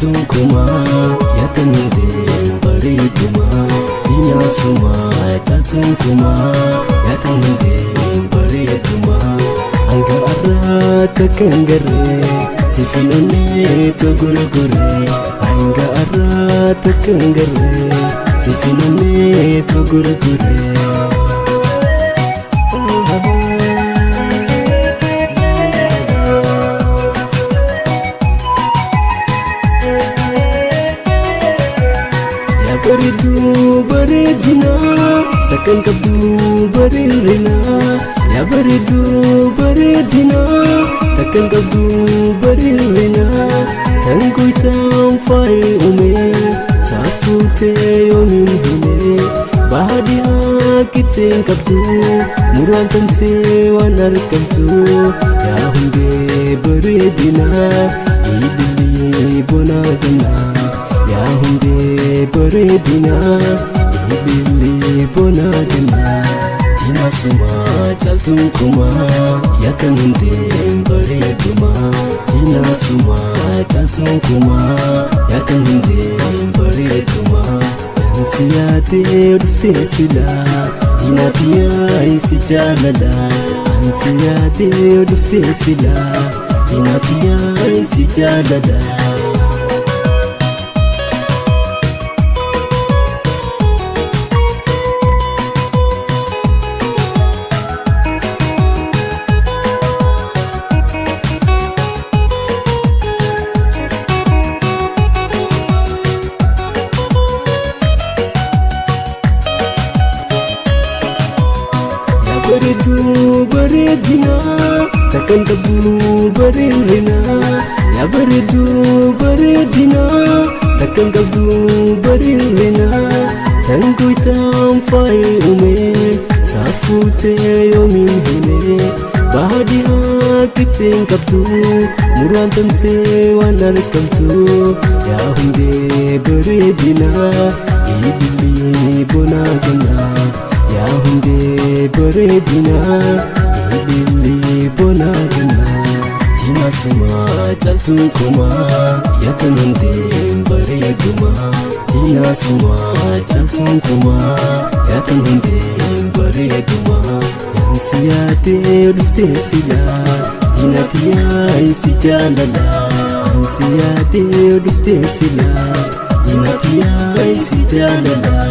jaltuun kumaa yaatanii bareedumaa diinaasumaa jaltuun kumaa yaatanii bareedumaa hanga arraata kan garee si finannee togorgoree hanga arraata kan garee si finannee togorgoree. Bareedu bareedina takkan qabdu bareedina ya bareedu bareedina takkan qabdu bareedina kan goitaan faayee uume saafutee yoomiin hime baadiyyaa kitteen qabdu muraan tantee waan argamtu yaa hundee bareedina ililii bonaa gannaa yaa hundee bareedina ililii bonaa gannaa diinaasumaa jaltuun kumaa yaakan hundee bareedumaa diinaasumaa jaltuun kumaa yaakan hundee bareedumaa dansi yaadee dhuftee silaa diinaatiyaa isi jaalala dansi yaadee dhuftee silaa diinaatiyaa isi jaalala. Bareedu bareedina takkan qabdu bareedina ya bareedu bareedina takkan qabdu bareedina kan goitaan faayee uume saafutee yoomiin hime baadiyyaa kitteen qabdu muraan tantee waan argamtu yaa hundee bareedina ililii bonaa gannaa yaa hundee bareedina ililii bonaa gannaa diinaasumaa jaltuun kumaa yaakan hundee bareedumaa diinaasumaa jaltuun kumaa yaakan hundee bareedumaa yansi yaadee dhuftee silaa diinaatiyaa isi jaalala yansi yaadee dhuftee silaa diinaatiyaa isi jaalala.